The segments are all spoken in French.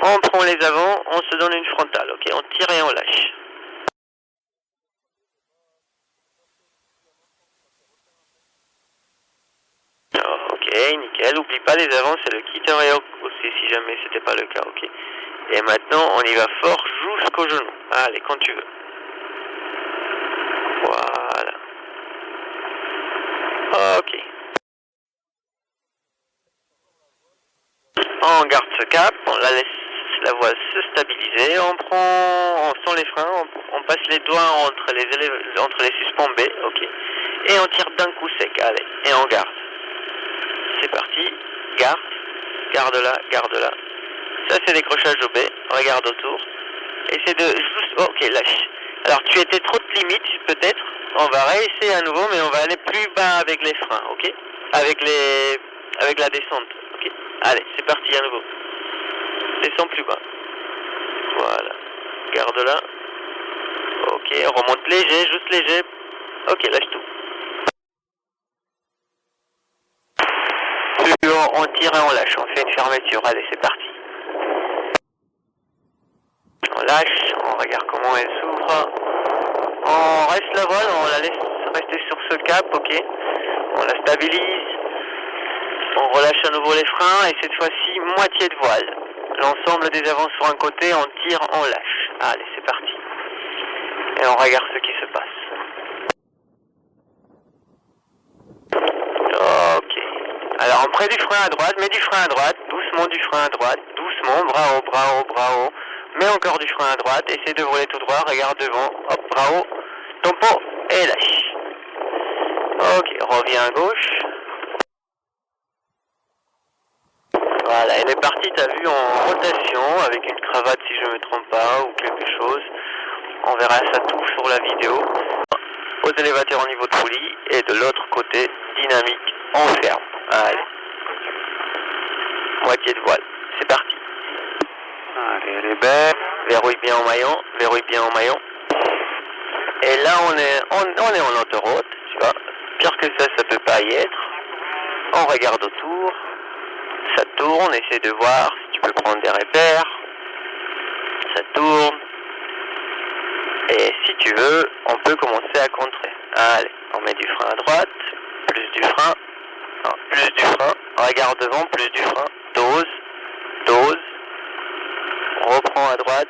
On prend les avants, on se donne une frontale, ok? On tire et on lâche. Ok, nickel. Oublie pas les avants, c'est le quitter et aussi si jamais c'était pas le cas, ok? Et maintenant, on y va fort jusqu'au genou. Allez, quand tu veux. Voilà. Ok. On garde ce cap, on la laisse la voile se stabiliser, on sent les freins, on passe les doigts entre les suspens B, ok. Et on tire d'un coup sec, allez, et on garde. C'est parti, garde-la. Ça c'est décrochage au B, regarde autour. Essaie de juste, ok, lâche. Alors tu étais trop de limite peut-être, on va réessayer à nouveau, mais on va aller plus bas avec les freins, ok. Avec la descente, ok. Allez, c'est parti à nouveau. Descends plus bas. Voilà. Garde-la. Ok, remonte léger, juste léger. Ok, lâche tout. On tire et on lâche, on fait une fermeture. Allez, c'est parti. On lâche, on regarde comment elle s'ouvre. On reste la voile, on la laisse rester sur ce cap, ok. On la stabilise. On relâche à nouveau les freins et cette fois-ci, moitié de voile. L'ensemble des avants sur un côté, on tire, on lâche. Allez, c'est parti. Et on regarde ce qui se passe. Ok. Alors on prend du frein à droite, mets du frein à droite, doucement du frein à droite, doucement, bras haut. Mets encore du frein à droite, essaie de voler tout droit, regarde devant, hop, bras haut, tempo et lâche. Ok, reviens à gauche. Voilà, elle est partie, t'as vu, en rotation, avec une cravate si je me trompe pas, ou quelque chose. On verra ça tout sur la vidéo. Aux élévateurs au niveau de poulie, et de l'autre côté, dynamique, on ferme. Allez. Moitié de voile, c'est parti. Allez, elle est belle. Verrouille bien en maillon. Et là, on est en autoroute, tu vois. Pire que ça peut pas y être. On regarde autour. Ça tourne, essaie de voir si tu peux prendre des repères. Ça tourne. Et si tu veux, on peut commencer à contrer. Allez, on met du frein à droite, plus du frein, regarde devant, plus du frein, dose, reprends à droite,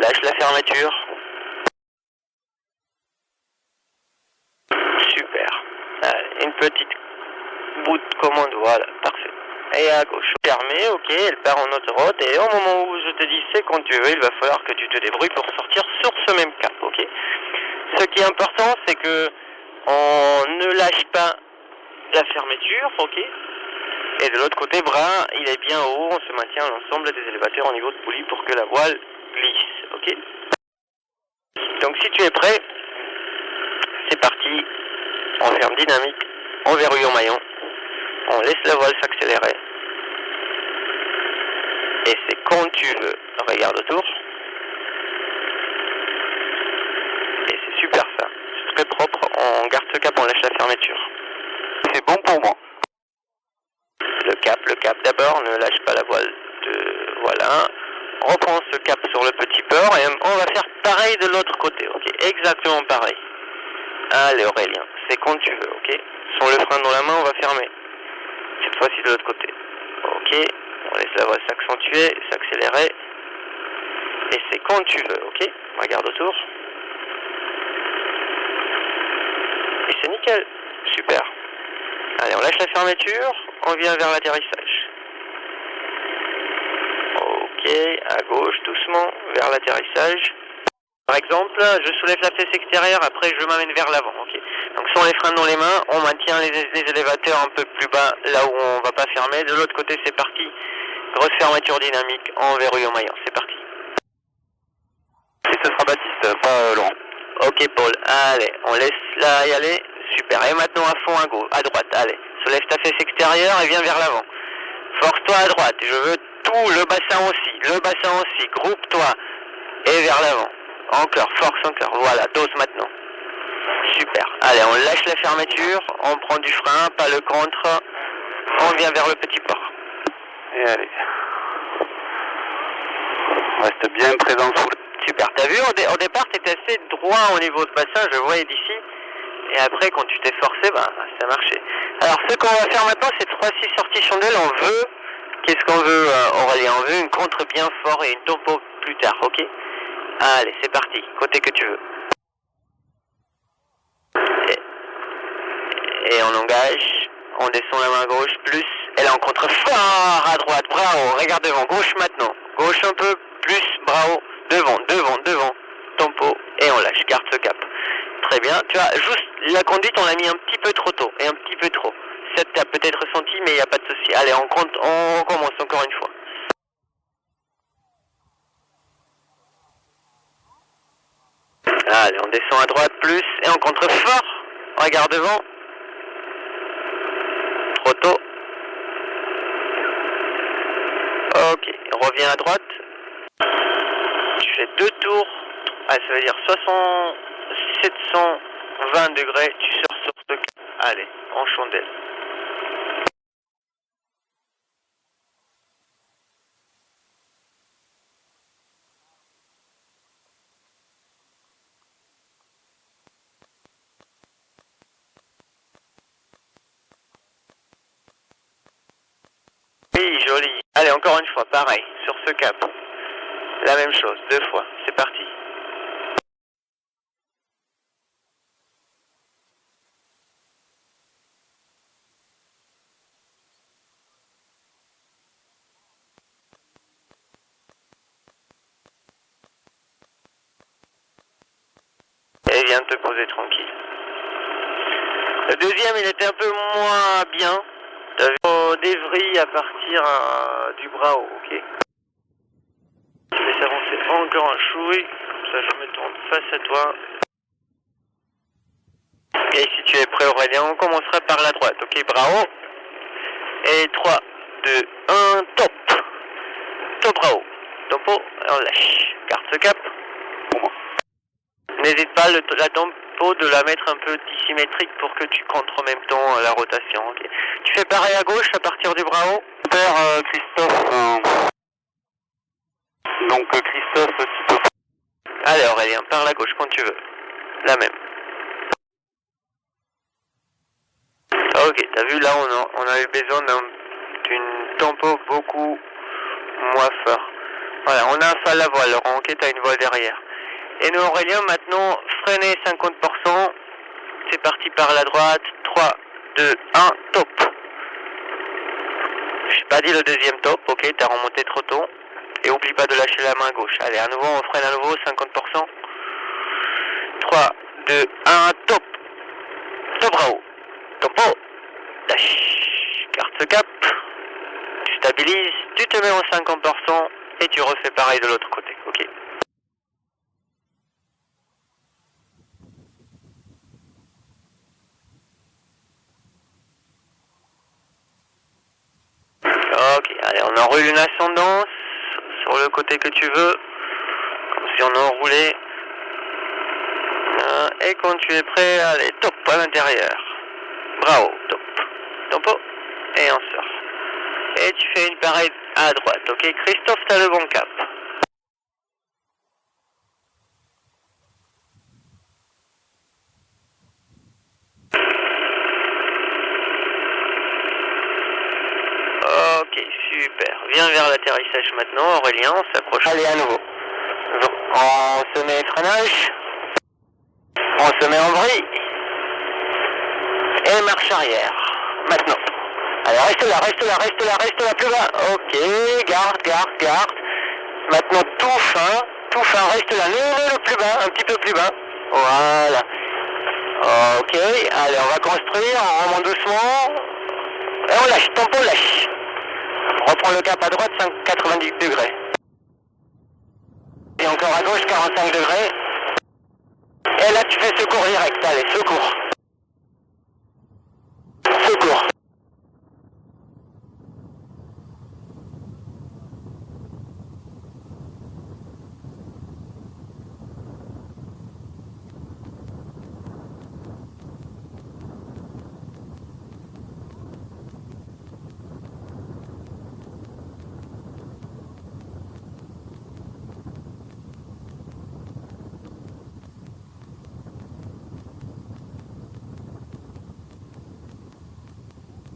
lâche la fermeture. Super. Allez, une petite bout de commande, voilà, parfait. Et à gauche, fermé, ok, elle part en autoroute, et au moment où je te dis c'est quand tu veux, il va falloir que tu te débrouilles pour sortir sur ce même cap, ok. Ce qui est important, c'est que on ne lâche pas la fermeture, ok. Et de l'autre côté, bras, il est bien haut, on se maintient l'ensemble des élévateurs au niveau de poulie pour que la voile glisse, ok. Donc si tu es prêt, c'est parti, on ferme dynamique, on verrouille en maillon, on laisse la voile s'accélérer. Et c'est quand tu veux, regarde autour. Et c'est super ça, c'est très propre, on garde ce cap, on lâche la fermeture. C'est bon pour moi. Le cap d'abord, ne lâche pas la voile voilà. Reprends ce cap sur le petit port et on va faire pareil de l'autre côté, ok. Exactement pareil. Allez Aurélien, c'est quand tu veux, ok. Sur le frein dans la main, on va fermer. Cette fois-ci de l'autre côté. Ok, on laisse la voile s'accentuer, s'accélérer. Et c'est quand tu veux, ok. Regarde autour. Et c'est nickel, super. Allez, on lâche la fermeture, on vient vers l'atterrissage. Ok, à gauche, doucement, vers l'atterrissage. Par exemple, je soulève la fesse extérieure, après je m'amène vers l'avant, ok. Donc sans les freins dans les mains, on maintient les élévateurs un peu plus bas, là où on va pas fermer. De l'autre côté, c'est parti. Grosse fermeture dynamique, en verrouille en maillon, c'est parti. Et ce sera Baptiste, pas Laurent. Ok Paul, allez, on laisse là y aller, super. Et maintenant à fond à droite, allez. Soulève ta fesse extérieure et viens vers l'avant. Force-toi à droite, je veux tout, le bassin aussi, groupe-toi et vers l'avant. Encore, force encore, voilà, dose maintenant. Super, allez, on lâche la fermeture, on prend du frein, pas le contre, on vient vers le petit port. Et allez. Reste bien présent sous le... Super. T'as vu, au départ, t'étais assez droit au niveau de bassin, je voyais d'ici. Et après, quand tu t'es forcé, bah, ça marchait. Alors, ce qu'on va faire maintenant, c'est 3-6 sorties chandelles. On veut, qu'est-ce qu'on veut, Aurélien? On veut une contre bien fort et une tempo plus tard, ok? Allez, c'est parti. Côté que tu veux. Et on engage. On descend la main gauche, plus. Et là, on contre fort à droite. Bravo. Regarde devant. Gauche maintenant. Gauche un peu, plus. Bravo. Devant. Tempo. Et on lâche. Garde ce cap. Très bien. Tu vois, juste la conduite, on l'a mis un petit peu trop tôt. Et un petit peu trop. Ça t'as peut-être ressenti, mais il n'y a pas de souci. Allez, on recommence encore une fois. Allez, on descend à droite, plus. Et on contre fort. Regarde devant. Trop tôt. Ok, reviens à droite. Tu fais 2 tours. Ah, ça veut dire 720 degrés. Tu sors sur ce... Allez, en chandelle. Oui, joli. Allez, encore une fois, pareil, sur ce cap. La même chose, 2 fois. C'est parti. Et viens te poser tranquille. Le deuxième, il était un peu moins bien. T'as vu des vrilles à partir du bras haut, ok? Je laisse avancer encore un chouï, comme ça je me tourne face à toi. Et si tu es prêt Aurélien, on commencera par la droite, ok? Bras haut. Et 3, 2, 1, top. Top bras haut. Tempo, et on lâche. Garde ce cap. N'hésite pas la tempo de la mettre un peu dissymétrique pour que tu comptes en même temps la rotation, ok? Tu fais pareil à gauche à partir du bras haut. Super, Christophe. Donc, Christophe, tu peux... Allez Aurélien, par la gauche quand tu veux. La même. Ok, t'as vu là on a eu besoin d'une tempo beaucoup moins fort. Voilà, on a un fall à voile, Laurent, ok, t'as une voile derrière. Et nous Aurélien, maintenant, freiner 50%. C'est parti par la droite. 3, 2, 1, top. J'ai pas dit le deuxième top, ok, t'as remonté trop tôt. Et oublie pas de lâcher la main gauche. Allez, à nouveau, on freine à nouveau, 50%. 3, 2, 1, top. Top bras haut. Tempo. Lâche. Garde ce cap. Tu stabilises, tu te mets en 50% et tu refais pareil de l'autre côté, ok? Ok, allez, on enroule une ascendance sur le côté que tu veux, comme si on enroulait. Et quand tu es prêt, allez, top à l'intérieur. Bravo, top. Tempo, et on sort. Et tu fais une pareille à droite, ok? Christophe, t'as le bon cap. Ok, super. Viens vers l'atterrissage maintenant, Aurélien, on s'approche. Allez, à nouveau. On se met freinage. On se met en vrille. Et marche arrière. Maintenant. Allez, reste là plus bas. Ok, garde. Maintenant tout fin, reste là. Le plus bas, un petit peu plus bas. Voilà. Ok, allez, on va construire, on remonte doucement. Et on lâche, tempo lâche. Reprends le cap à droite, 90 degrés. Et encore à gauche, 45 degrés. Et là, tu fais secours direct. Allez, secours.